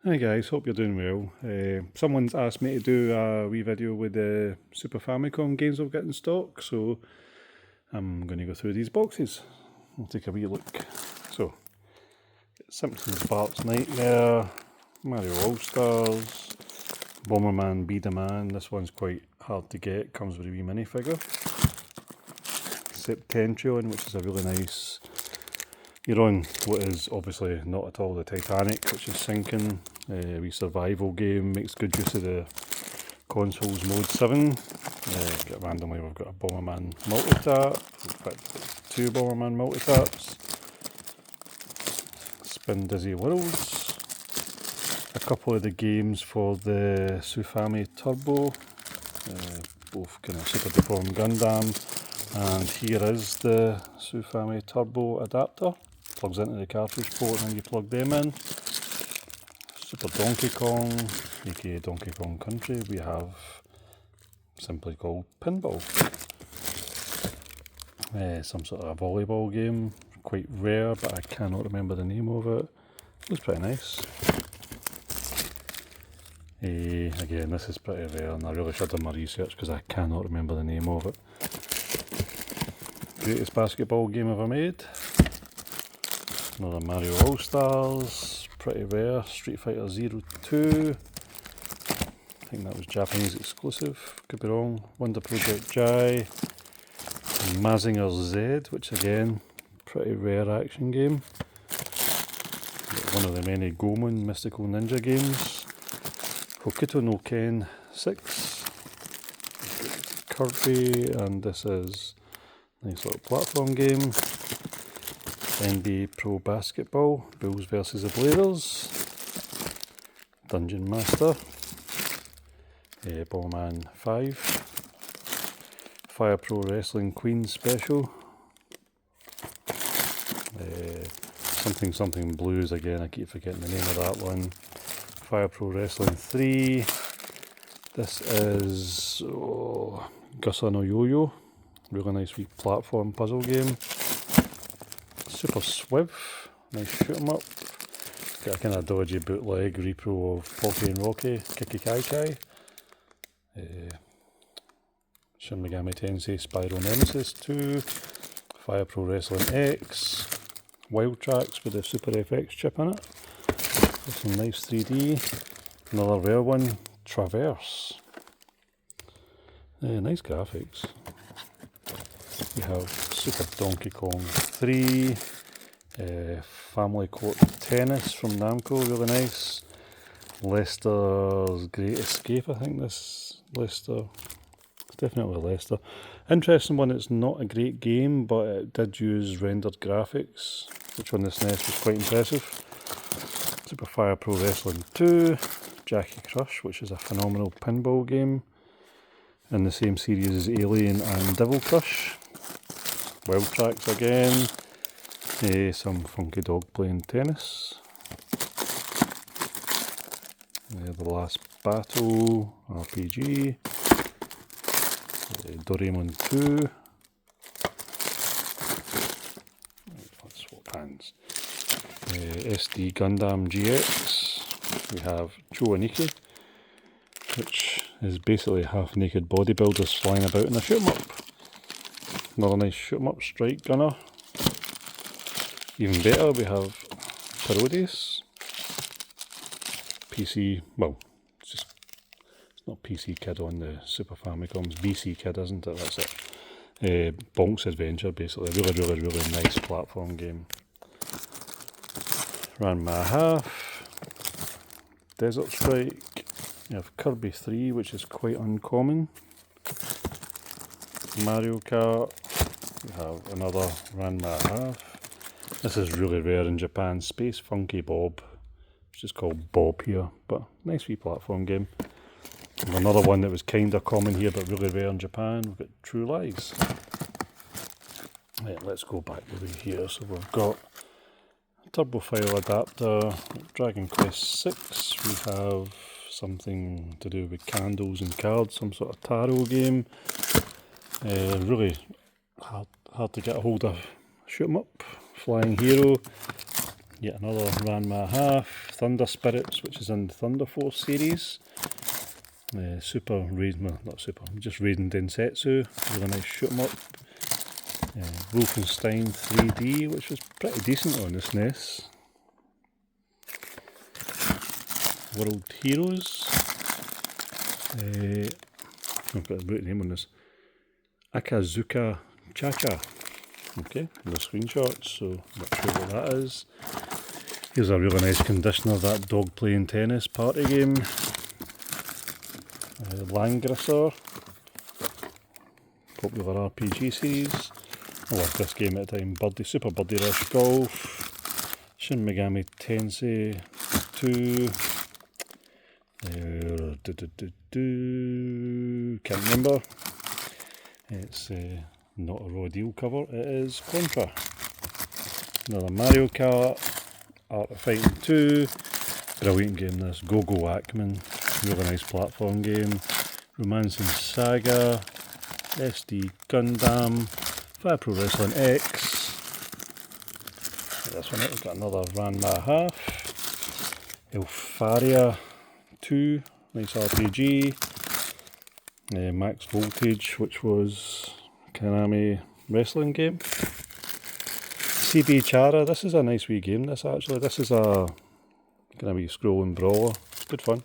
Hi guys, hope you're doing well. Someone's asked me to do a wee video with the Super Famicom games I've got in stock, so I'm going to go through these boxes. We'll take a wee look. So, Simpsons Bart's Nightmare, Mario All-Stars, Bomberman Be the Man. This one's quite hard to get, comes with a wee minifigure. Septentrion, which is a really nice. You're on what is obviously not at all the Titanic, which is sinking. A wee survival game, makes good use of the consoles mode 7. Randomly we've got a Bomberman multi-tap, in fact 2 Bomberman multi-taps. Spin Dizzy Worlds. A couple of the games for the Sufami Turbo, both kind of super deformed Gundam. And here is the Sufami Turbo adapter. Plugs into the cartridge port and then you plug them in. Super Donkey Kong, aka Donkey Kong Country, we have simply called Pinball. Some sort of volleyball game, quite rare, but I cannot remember the name of it. Looks pretty nice. Again, this is pretty rare and I really should have done my research because I cannot remember the name of it. Greatest basketball game ever made. Another Mario All-Stars, pretty rare. Street Fighter 02. I think that was Japanese exclusive, could be wrong. Wonder Project Jai. Mazinger Z, which again, pretty rare action game. One of the many Goemon mystical ninja games. Hokuto no Ken 6. Kirby, and this is a nice little platform game. NBA Pro Basketball, Bulls versus the Blazers. Dungeon Master. Bomberman 5. Fire Pro Wrestling Queen Special. Something Blues again, I keep forgetting the name of that one. Fire Pro Wrestling 3. This is Gusa no Yo-Yo. Really nice wee platform puzzle game. Super Swiv, nice shoot 'em up. Got a kind of dodgy bootleg repro of Pocky and Rocky, Kiki Kai Kai. Shin Megami Tensei Spyro Nemesis 2. Fire Pro Wrestling X. Wild Tracks with the Super FX chip in it. There's some nice 3D. Another rare one, Traverse. Nice graphics. We have Super Donkey Kong 3, Family Court Tennis from Namco, really nice. Lester's Great Escape, I think this Lester, it's definitely Lester. Interesting one, it's not a great game, but it did use rendered graphics, which on the SNES was quite impressive. Super Fire Pro Wrestling 2, Jackie Crush, which is a phenomenal pinball game, in the same series as Alien and Devil Crush. Wild Tracks again, some funky dog playing tennis. The Last Battle RPG, Doraemon 2. Let's swap hands. SD Gundam GX. We have Choaniki, which is basically half naked bodybuilders flying about in a shoot 'em up. Another nice shoot 'em up strike gunner. Even better, we have Parodius. PC, well, it's not PC Kid on the Super Famicom's BC Kid, isn't it? That's it. Bonk's Adventure, basically. Really nice platform game. Ranma Half. Desert Strike. You have Kirby 3, which is quite uncommon. Mario Kart. We have another Ranma Half. This is really rare in Japan. Space Funky Bob. It's just called Bob here, but nice wee platform game. And another one that was kinda common here but really rare in Japan, we've got True Lies. Right, let's go back over here. So we've got Turbo File Adapter, Dragon Quest 6, we have something to do with candles and cards, some sort of tarot game. Really hard to get a hold of. Shoot 'em up, Flying Hero, Yet another Ranma half. Thunder Spirits, which is in the Thunder Force series. Super Raiden, well, not Super, just Raiden Densetsu, with a nice shoot 'em up. Wolfenstein 3D, which was pretty decent on this NES. World Heroes. I've got a brute name on this. Akazuka Cha-Cha. Okay, no screenshots, so not sure what that is. Here's a really nice condition of that dog playing tennis party game. Langrisser. Popular RPG series. I love this game at the time. Super Birdie Rush Golf. Shin Megami Tensei 2. Can't remember. It's not a raw deal cover, it is Contra. Another Mario Kart, Art of Fighting 2, brilliant game this, Go-Go Ackman, really nice platform game, Romancing Saga, SD Gundam, Fire Pro Wrestling X, this one we've got another Ranma half, Elfaria 2, nice RPG, Max Voltage, which was Konami wrestling game. CB Chara, this is a nice wee game this actually. This is a kind of wee scrolling brawler. It's good fun.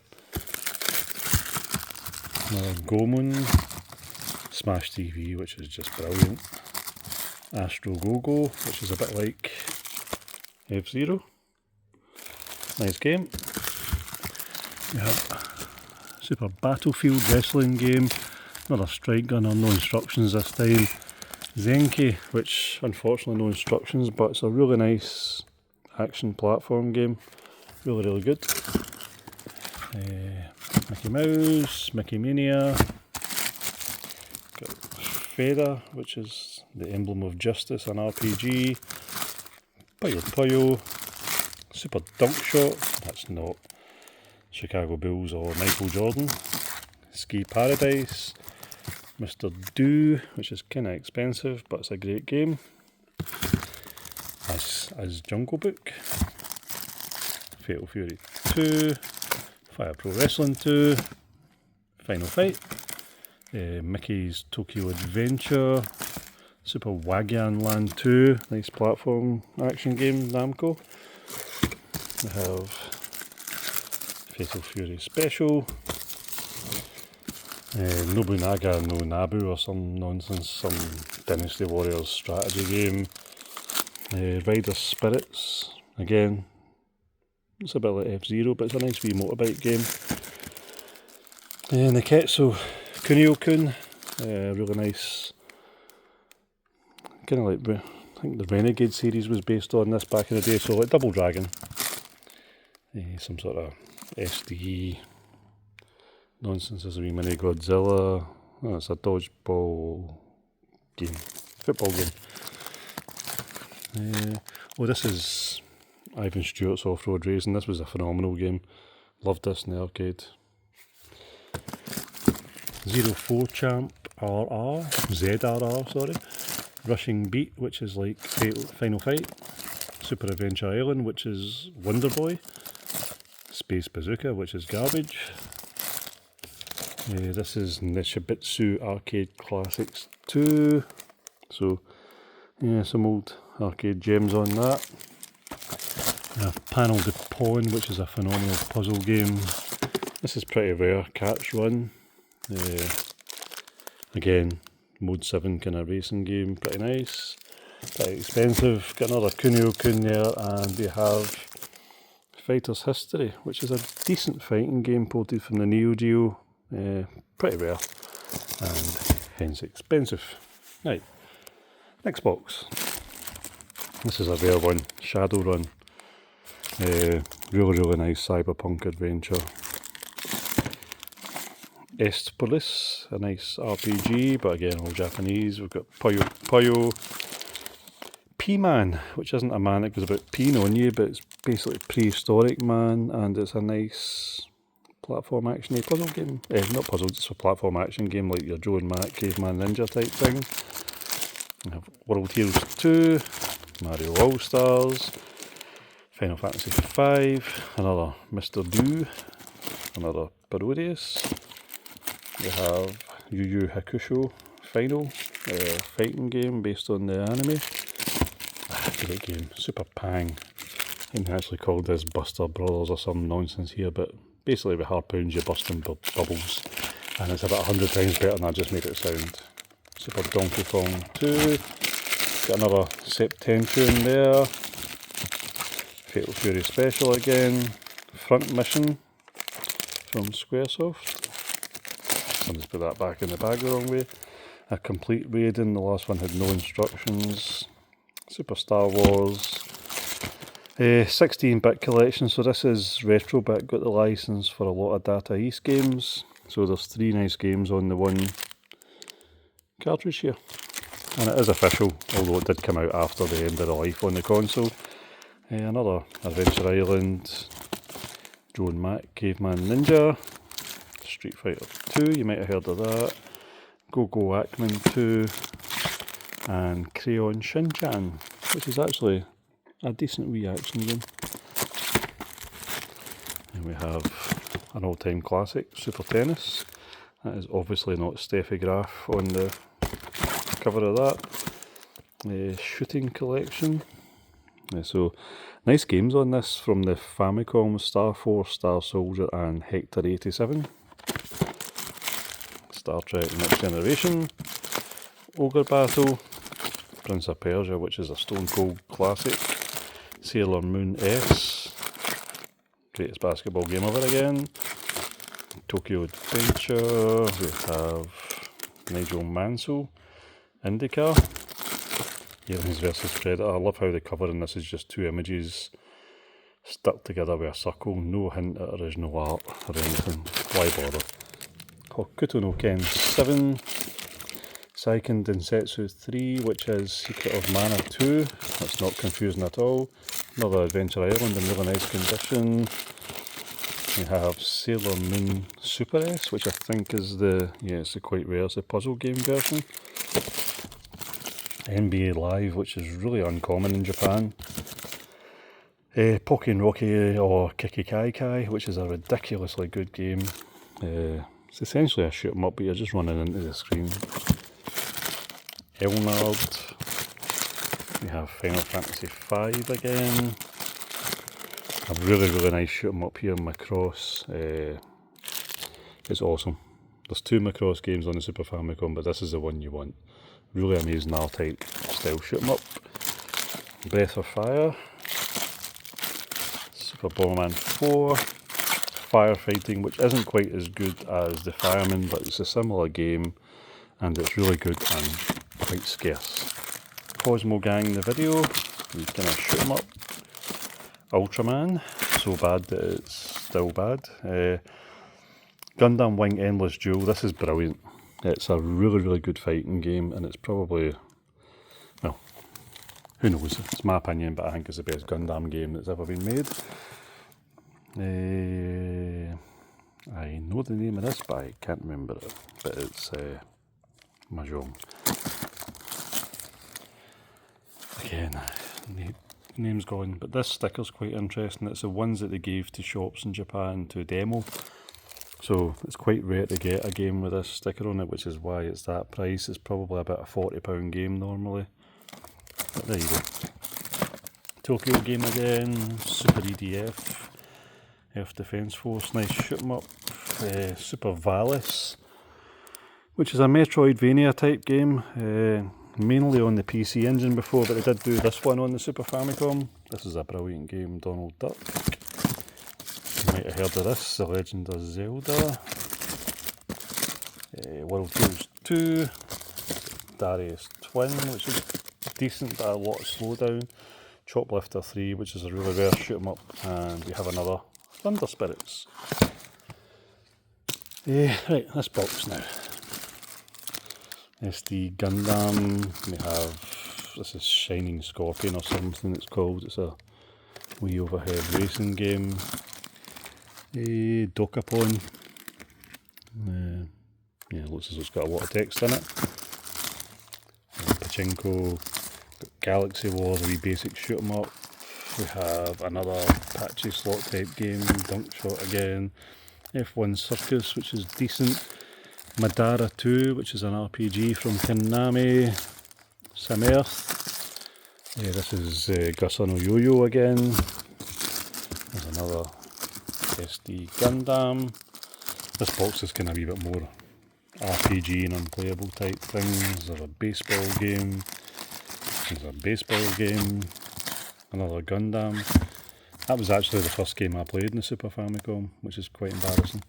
Goemon. Smash TV, which is just brilliant. Astro Go-Go, which is a bit like F-Zero. Nice game. We have Super Battlefield wrestling game. Another strike gun or no instructions this time. Zenki, which unfortunately no instructions, but it's a really nice action platform game. Really good. Mickey Mouse, Mickey Mania. Got Feda, which is the emblem of justice, an RPG. Puyo Puyo. Super Dunk Shot, that's not Chicago Bulls or Michael Jordan. Ski Paradise. Mr. Do, which is kind of expensive, but it's a great game. As Jungle Book. Fatal Fury 2. Fire Pro Wrestling 2. Final Fight. Mickey's Tokyo Adventure. Super Wagyan Land 2. Nice platform action game, Namco. We have Fatal Fury Special. Nobunaga no Nabu or some nonsense, some Dynasty Warriors strategy game. Rider Spirits, again, it's a bit like F-Zero, but it's a nice wee motorbike game. Neketsu Kunio-kun, really nice, kind of like, I think the Renegade series was based on this back in the day, so like Double Dragon. Some sort of SD nonsense. There's a wee mini Godzilla. Oh, it's a dodgeball game, football game. This is Ivan Stewart's Off-Road Racing. This was a phenomenal game. Loved this in the arcade. 04 Champ RR, ZRR, sorry. Rushing Beat, which is like Final Fight. Super Adventure Island, which is Wonder Boy. Space Bazooka, which is garbage. This is Nishibitsu Arcade Classics 2. So, yeah, some old arcade gems on that. Panel de Pawn, which is a phenomenal puzzle game. This is pretty rare. Catch Run. Again, Mode 7 kind of racing game. Pretty nice. Pretty expensive. Got another Kunio-kun there, and we have Fighter's History, which is a decent fighting game ported from the Neo Geo. Pretty rare and hence expensive. Right, next box. This is a rare one, Shadowrun. Really nice cyberpunk adventure. Est Police, a nice RPG, but again all Japanese. We've got Puyo Puyo. P-Man, which isn't a man that goes about peeing on you, but it's basically prehistoric man, and it's a nice platform action puzzle game. Not puzzle, just a platform action game like your Joe and Matt Caveman Ninja type thing. We have World Heroes 2, Mario All Stars, Final Fantasy V, another Mr. Do, another Parodius. We have Yu Yu Hakusho Final, fighting game based on the anime. Great game, super pang. I think they actually called this Buster Brothers or some nonsense here, but basically with harpoons you're busting bubbles, and it's about 100 times better than I just made it sound. Super Donkey Kong 2, got another Septentrion there, Fatal Fury Special again, Front Mission from Squaresoft. I'll just put that back in the bag the wrong way. A complete rating, the last one had no instructions. Super Star Wars, 16-bit collection, so this is Retrobit, got the license for a lot of Data East games. So there's 3 nice games on the one cartridge here. And it is official, although it did come out after the end of the life on the console. Another Adventure Island, Joan Mac, Caveman Ninja, Street Fighter 2, you might have heard of that, Go-Go Ackman 2, and Crayon Shin-Chan, which is actually a decent wee action game. And we have an all-time classic, Super Tennis. That is obviously not Steffi Graf on the cover of that. Shooting collection. So nice games on this from the Famicom, Star Force, Star Soldier and Hector 87. Star Trek Next Generation. Ogre Battle. Prince of Persia, which is a Stone Cold classic. Sailor Moon S. Greatest basketball game ever again. Tokyo Adventure. We have Nigel Mansell. IndyCar. Aliens vs Predator. I love how the cover in this is just 2 images stuck together with a circle. No hint at original art or anything. Why bother? Hokuto no Ken 7. Seiken Densetsu 3, which is Secret of Mana 2. That's not confusing at all. Another Adventure Island in really nice condition. We have Sailor Moon Super S, which I think is it's quite rare, it's the puzzle game version. NBA Live, which is really uncommon in Japan. Pocky and Rocky or Kiki Kai Kai, which is a ridiculously good game. It's essentially a shoot 'em up, but you're just running into the screen. Elnard. We have Final Fantasy V again. A really nice shoot 'em up here, Macross. It's awesome. There's 2 Macross games on the Super Famicom, but this is the one you want. Really amazing R-Type style shoot 'em up. Breath of Fire. Super Bomberman 4. Firefighting, which isn't quite as good as the Fireman, but it's a similar game and it's really good and quite scarce. Cosmo Gang the video, you kind of shoot 'em up. Ultraman, so bad that it's still bad. Gundam Wing Endless Duel, this is brilliant. It's a really good fighting game, and it's probably, well, who knows, it's my opinion, but I think it's the best Gundam game that's ever been made. I know the name of this, but I can't remember it, but it's Mahjong. Again, name's gone, but this sticker's quite interesting. It's the ones that they gave to shops in Japan to demo, so it's quite rare to get a game with this sticker on it, which is why it's that price. It's probably about a £40 game normally, but there you go. Tokyo game again, Super EDF, Earth Defence Force, nice shoot 'em up. Super Valis, which is a Metroidvania type game, mainly on the PC Engine before, but they did do this one on the Super Famicom. This is a brilliant game, Donald Duck. You might have heard of this, The Legend of Zelda. World Heroes 2. Darius Twin, which is decent but a lot of slowdown. Choplifter 3, which is a really rare shoot 'em up. And we have another Thunder Spirits. Right, this box now. SD Gundam, we have, this is Shining Scorpion or something it's called, it's a wee overhead racing game. Dokapon, looks as though it's got a lot of text in it. Pachinko, got Galaxy Wars, a wee basic shoot 'em up. We have another patchy slot type game, Dunk Shot again. F1 Circus, which is decent. Madara 2, which is an RPG from Konami. Sim Earth. Yeah, this is Gusano Yo-Yo again. There's another SD Gundam. This box is kind of a wee bit more RPG and unplayable type things. There's a baseball game. There's a baseball game. Another Gundam. That was actually the first game I played in the Super Famicom, which is quite embarrassing.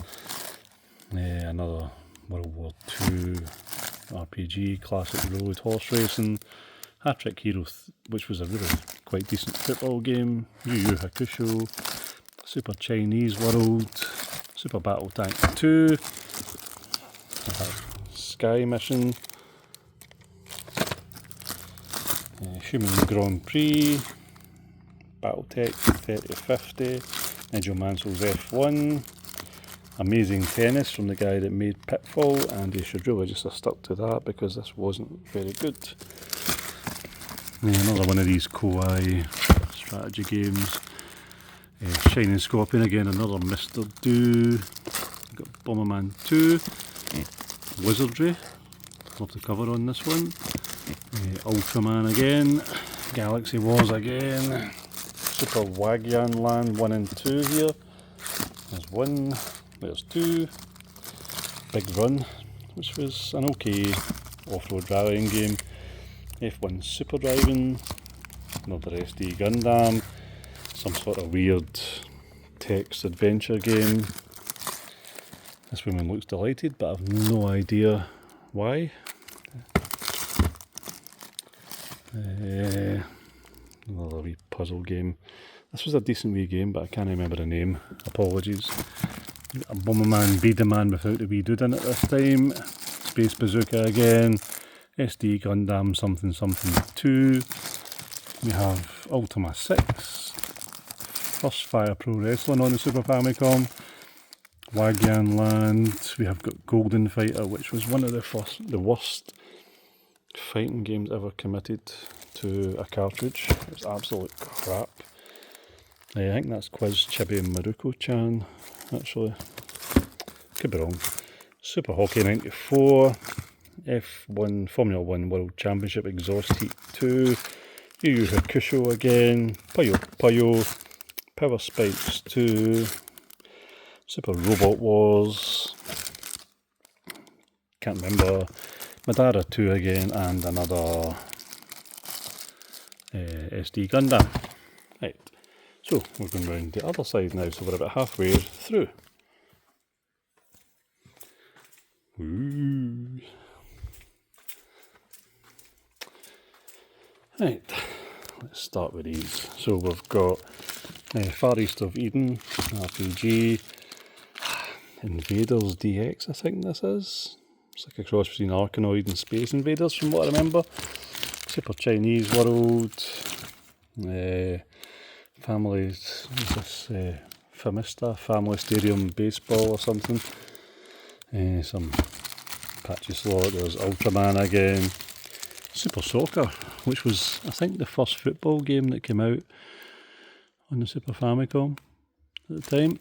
Another World War II RPG, Classic Road Horse Racing. Hat-Trick Hero, which was a really quite decent football game. Yu Yu Hakusho. Super Chinese World. Super Battle Tank 2. Sky Mission. Human Grand Prix. Battletech 3050. Nigel Mansell's F1. Amazing Tennis from the guy that made Pitfall, and he should really just have stuck to that because this wasn't very good. Another one of these Koei strategy games. Shining Scorpion again, another Mr. Do. We've got Bomberman 2. Wizardry. Love the cover on this one. Ultraman again. Galaxy Wars again. Super Wagyan Land 1 and 2 here. There's 1, there's 2. Big Run, which was an okay off-road rallying game. F1 Super Driving. Another SD Gundam. Some sort of weird text adventure game. This woman looks delighted, but I've no idea why. Another wee puzzle game. This was a decent wee game, but I can't remember the name. Apologies. A Bomberman Bedaman without the wee dude in it this time. Space Bazooka again. SD Gundam something something 2. We have Ultima 6. First Fire Pro Wrestling on the Super Famicom. Wagyan Land. We have got Golden Fighter, which was one of the worst fighting games ever committed to a cartridge. It's absolute crap. I think that's Quiz Chibi Maruko-chan, actually. Could be wrong. Super Hockey 94. F1 Formula 1 World Championship Exhaust Heat 2. Yu Yu Hakusho again. Puyo Puyo. Power Spikes 2. Super Robot Wars. Can't remember. Madara 2 again, and another SD Gundam. Right, so we're going round the other side now, so we're about halfway through. Ooh. Right, let's start with these. So we've got Far East of Eden, RPG, Invaders DX, I think this is. It's like a cross between Arkanoid and Space Invaders from what I remember. Super Chinese World. Families, what's this? Famista, Family Stadium Baseball or something. Some patchy slot. There's Ultraman again. Super Soccer, which was I think the first football game that came out on the Super Famicom at the time.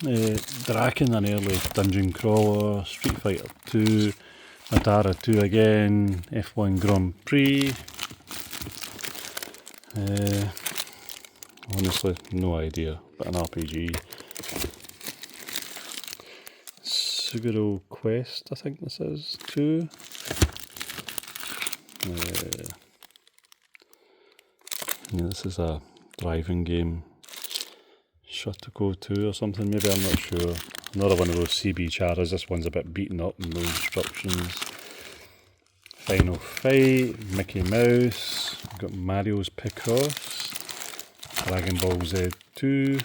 Draken, an early dungeon crawler. Street Fighter 2. Madara 2 again. F1 Grand Prix. Honestly, no idea, but an RPG. Suguro Quest, I think this is, 2. Yeah, this is a driving game. Shotoko 2 or something, maybe, I'm not sure. Another one of those CB charas. This one's a bit beaten up and no instructions. Final Fight, Mickey Mouse. We've got Mario's Picross. Dragon Ball Z 2.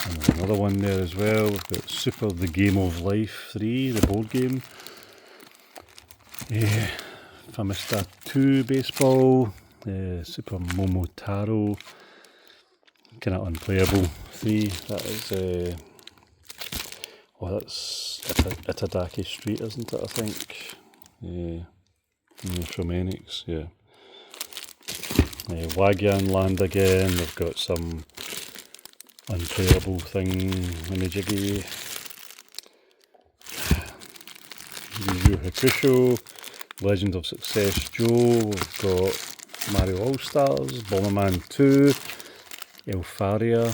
And there's another one there as well. We've got Super The Game of Life 3, the board game. Famista 2 Baseball. Super Momotaro. Kind of unplayable 3. That is that's Itadaki Street, isn't it, I think? From Enix, yeah. Wagyan Land again. We've got some unplayable thing in the jiggy. Yu Yu Hakusho, Legend of Success Joe. We've got Mario All Stars, Bomberman 2, Elfaria,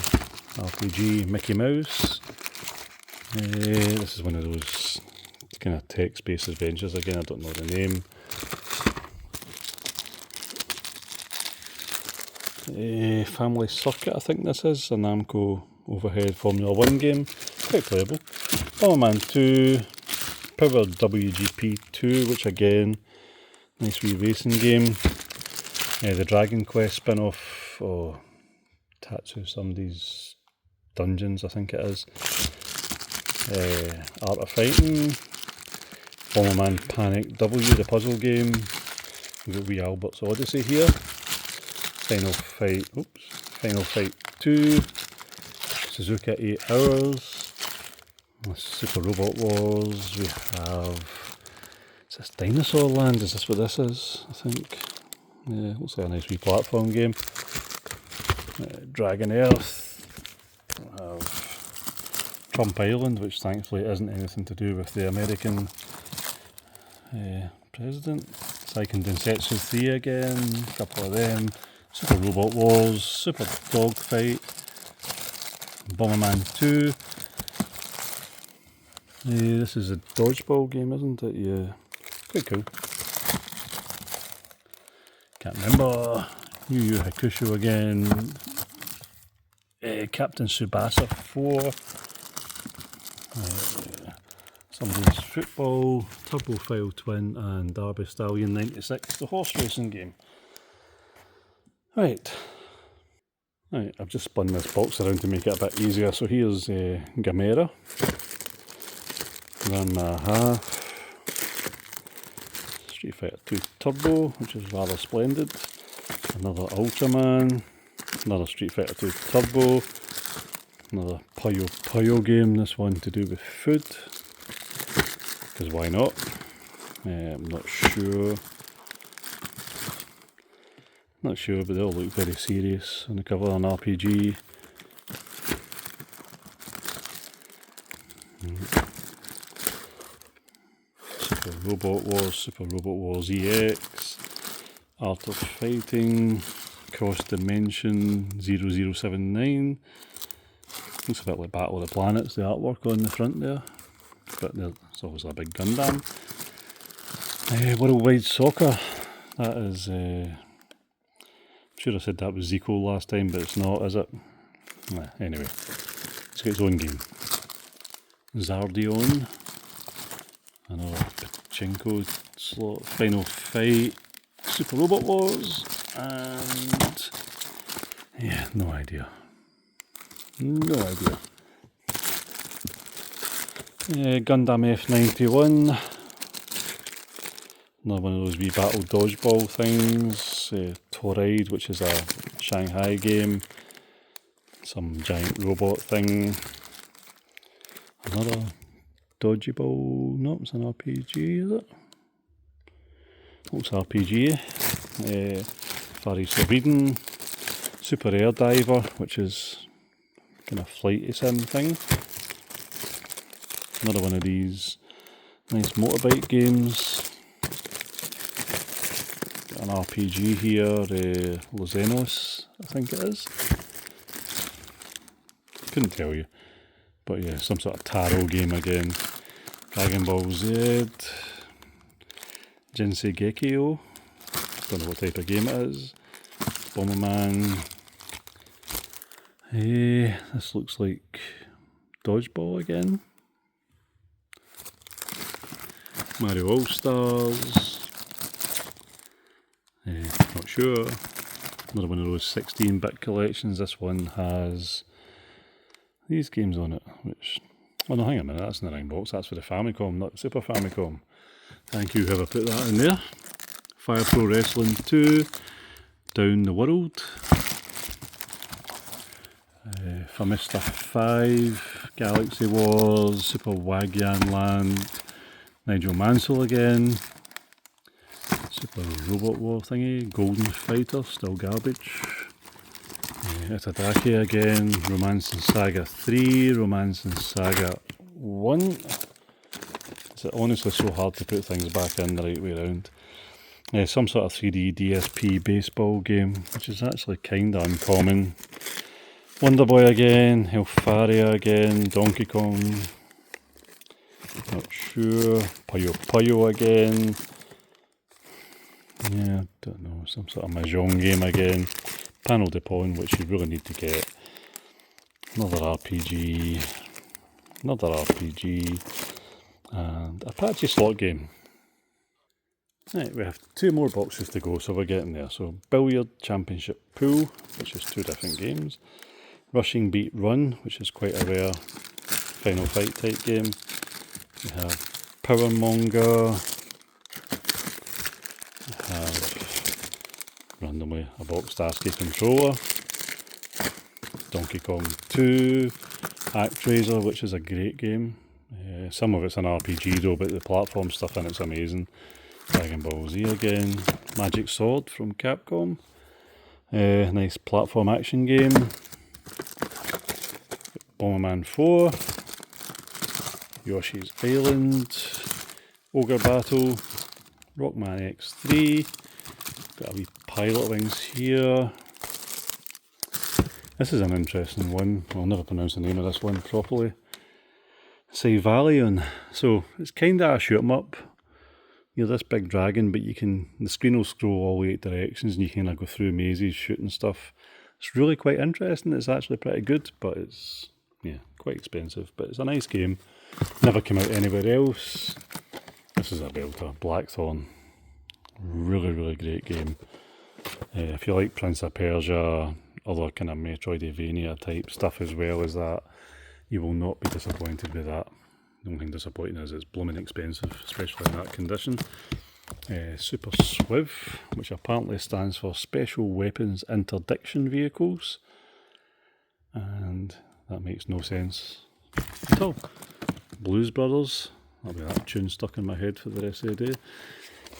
RPG, Mickey Mouse. This is one of those kind of text-based adventures again, I don't know the name. Family Circuit, I think this is, a Namco overhead Formula 1 game, quite playable. Bomberman 2, Power WGP 2, which again, nice wee racing game. The Dragon Quest spin-off, Tatsu Somebody's Dungeons, I think it is. Art of Fighting, Bomberman Panic W, the puzzle game. We've got wee Albert's Odyssey here. Final Fight 2, Suzuka 8 Hours, Super Robot Wars. We have, is this Dinosaur Land? Is this what this is? I think. Yeah, looks like a nice wee platform game. Dragon Earth. We have Trump Island, which thankfully isn't anything to do with the American president. Seiken Densetsu 3 again, a couple of them. Super Robot Wars, Super Dogfight, Bomberman 2. This is a dodgeball game, isn't it? Yeah, quite cool. Can't remember. Yu Yu Hakusho again. Captain Tsubasa 4. Somebody's Football, Turbophile Twin, and Derby Stallion 96, the horse racing game. Right, I've just spun this box around to make it a bit easier. So here's Gamera, Ranma half, Street Fighter 2 Turbo, which is rather splendid, another Ultraman, another Street Fighter 2 Turbo, another Puyo Puyo game, this one to do with food, because why not? I'm not sure. Not sure, but they all look very serious on the cover. An RPG. Super Robot Wars EX, Art of Fighting, Cross Dimension 0079. Looks a bit like Battle of the Planets, the artwork on the front there. But there's always a big Gundam. Worldwide Soccer. That is. Sure I said that was Zico last time, but it's not, is it? Anyway, it's got its own game. Zardion, another Pachinko slot, Final Fight, Super Robot Wars, and yeah, no idea. Gundam F91. Another one of those wee battle dodgeball things. Toride, which is a Shanghai game. Some giant robot thing. Another dodgeball. No, it's an RPG, is it? Looks RPG. Far East Sweden. Super Air Diver, which is kind of flighty sim thing. Another one of these nice motorbike games. An RPG here, Lozenos, I think it is. Couldn't tell you. But yeah, some sort of tarot game again. Dragon Ball Z. Jinsei Gekio. Don't know what type of game it is. Bomberman. This looks like Dodgeball again. Mario All Stars. Not sure. Another one of those 16-bit collections. This one has these games on it, which... Oh no, hang on a minute, that's in the wrong box. That's for the Famicom, not the Super Famicom. Thank you, whoever put that in there. Fire Pro Wrestling 2, Down the World, Famista 5, Galaxy Wars, Super Wagyan Land, Nigel Mansell again, Super Robot War thingy, Golden Fighter, still garbage. Itadaki again, Romance and Saga 3, Romance and Saga 1. Is it honestly so hard to put things back in the right way around? Some sort of 3D DSP baseball game, which is actually kinda uncommon. Wonder Boy again, Elfaria again, Donkey Kong, not sure, Puyo Puyo again, yeah, don't know, some sort of Mahjong game again, Panel de Pon, which you really need to get, another RPG, and Apache slot game. Right, we have 2 more boxes to go, so we're getting there. So Billiard Championship Pool, which is 2 different games. Rushing Beat Run, which is quite a rare Final Fight type game. We have Power Monger. We have randomly a box Starsky controller. Donkey Kong 2. ActRaiser, which is a great game. Some of it's an RPG though, but the platform stuff in it's amazing. Dragon Ball Z again. Magic Sword from Capcom. Nice platform action game. Bomberman 4. Yoshi's Island. Ogre Battle. Rockman X3. Got a wee Pilot Wings here. This is an interesting one. I'll never pronounce the name of this one properly. Sivalion. So it's kinda a shoot 'em up. You're this big dragon, but the screen will scroll all 8 directions and you kind of go through mazes shooting stuff. It's really quite interesting. It's actually pretty good, but it's, yeah, quite expensive. But it's a nice game. Never came out anywhere else. This is a belter. Blackthorn. Really, really great game. If you like Prince of Persia, other kind of Metroidvania type stuff as well as that, you will not be disappointed with that. The only thing disappointing is it's blooming expensive, especially in that condition. Super SWIV, which apparently stands for Special Weapons Interdiction Vehicles. And that makes no sense at all. Blues Brothers, that'll be that tune stuck in my head for the rest of the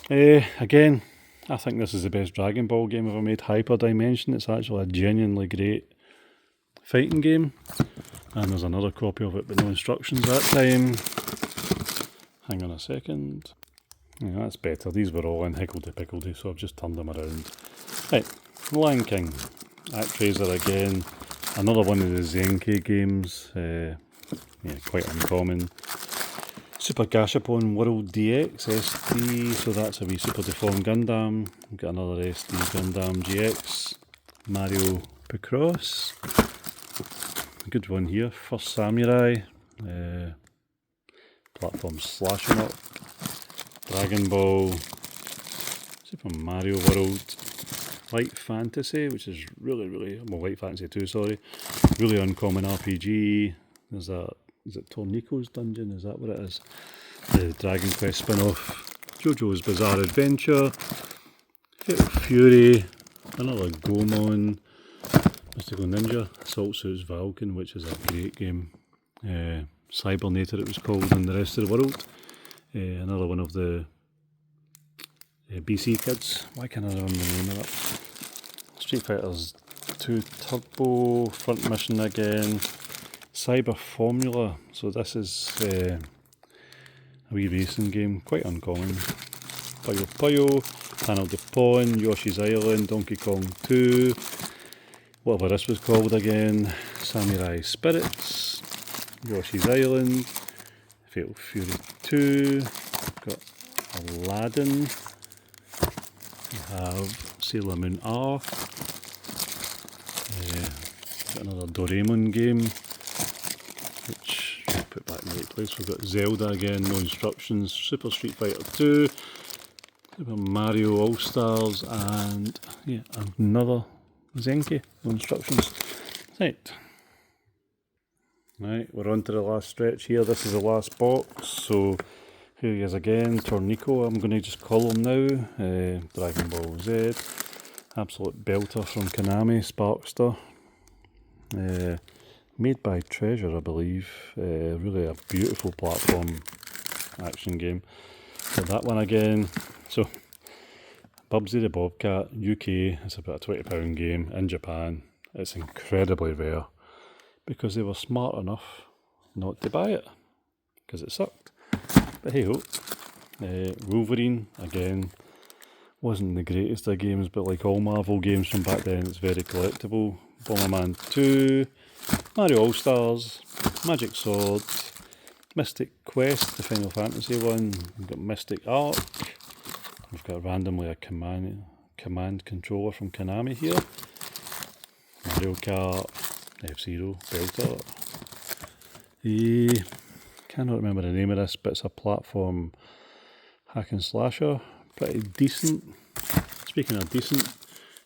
day. Again, I think this is the best Dragon Ball game ever made, Hyper Dimension. It's actually a genuinely great fighting game. And there's another copy of it, but no instructions that time. Hang on a second. Yeah, that's better. These were all in higgledy-piggledy, so I've just turned them around. Right, Lion King. ActRaiser again. Another one of the Zenki games. Yeah, quite uncommon. Super Gashapon World DX SD, so that's a wee Super Deformed Gundam. We've got another SD Gundam GX. Mario Picross. Good one here. First Samurai. Platform slash 'em up. Dragon Ball. Super Mario World. Light Fantasy, which is really, well, Light Fantasy 2, sorry. Really uncommon RPG. There's that, is it Tornico's Dungeon? Is that what it is? The Dragon Quest spin-off. JoJo's Bizarre Adventure. Fatal Fury. Another Gomon. Mystical Ninja, Assault Suits Valken, which is a great game. Cybernator it was called in the rest of the world. Another one of the BC kids. Why can't I remember the name of that? Street Fighters 2 Turbo, Front Mission again. Cyber Formula, so this is a wee racing game, quite uncommon. Puyo Puyo, Panel de Pon, Yoshi's Island, Donkey Kong 2. Whatever this was called again, Samurai Spirits, Yoshi's Island, Fatal Fury 2, got Aladdin, we have Sailor Moon R, got another Doraemon game, which I'll put back in the right place. We've got Zelda again, no instructions, Super Street Fighter 2, Super Mario All Stars, and yeah, another Zenki, no instructions. Right, we're on to the last stretch here. This is the last box, so here he is again, Tornico, I'm going to just call him now. Dragon Ball Z, absolute belter from Konami, Sparkster. Made by Treasure, I believe. Really a beautiful platform action game. So that one again. So Bubsy the Bobcat, UK, it's about a £20 game. In Japan, it's incredibly rare because they were smart enough not to buy it because it sucked. But hey ho. Wolverine, again, wasn't the greatest of games, but like all Marvel games from back then, it's very collectible. Bomberman 2, Mario All-Stars, Magic Sword, Mystic Quest, the Final Fantasy one. We've got Mystic Arc. We've got randomly a command controller from Konami here. Mario Kart, F-Zero, Belter. Cannot remember the name of this, but it's a platform hack and slasher. Pretty decent. Speaking of decent,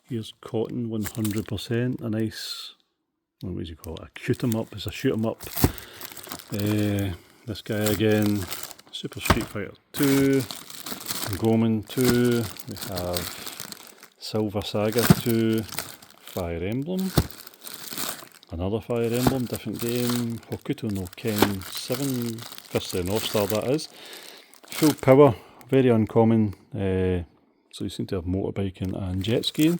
here's Cotton 100%. A nice, what would you call it? A shoot 'em up. It's a shoot 'em up. This guy again, Super Street Fighter 2, Goemon 2, we have Silver Saga 2, Fire Emblem, another Fire Emblem, different game, Hokuto no Ken 7, Fist of the North Star that is. Full Power, very uncommon, so you seem to have motorbiking and jet skiing.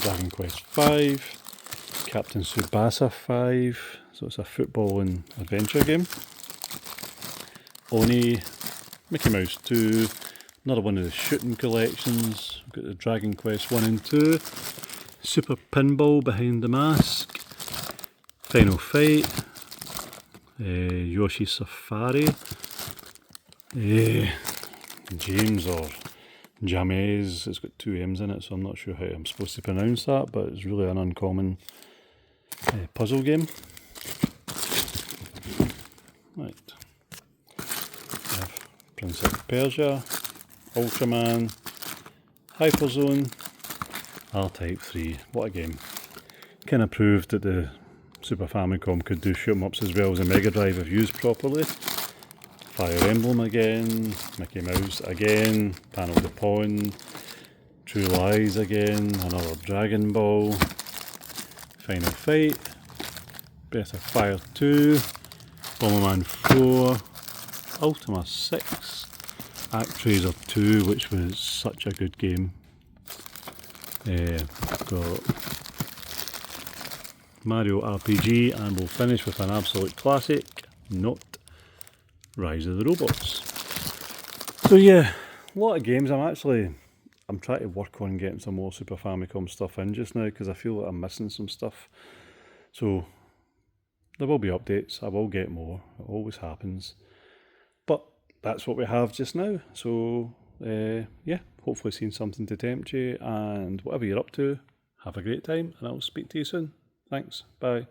Dragon Quest 5, Captain Tsubasa 5, so it's a football and adventure game. Oni, Mickey Mouse 2, another one of the shooting collections. We've got the Dragon Quest 1 and 2, Super Pinball Behind the Mask, Final Fight, Yoshi Safari, James or James, it's got 2 M's in it, so I'm not sure how I'm supposed to pronounce that, but it's really an uncommon puzzle game. Right. We have Prince of Persia, Ultraman, Hyperzone, R-Type 3. What a game. Kind of proved that the Super Famicom could do shoot 'em ups as well as the Mega Drive if used properly. Fire Emblem again, Mickey Mouse again, Panel de Pon, True Lies again, another Dragon Ball, Final Fight, Breath of Fire 2, Bomberman 4, Ultima 6, ActRaiser 2, which was such a good game. Got Mario RPG, and we'll finish with an absolute classic, not Rise of the Robots. So yeah, a lot of games. I'm trying to work on getting some more Super Famicom stuff in just now because I feel like I'm missing some stuff. So there will be updates, I will get more, it always happens. But that's what we have just now. So yeah, hopefully seen something to tempt you, and whatever you're up to, have a great time, and I'll speak to you soon. Thanks, bye.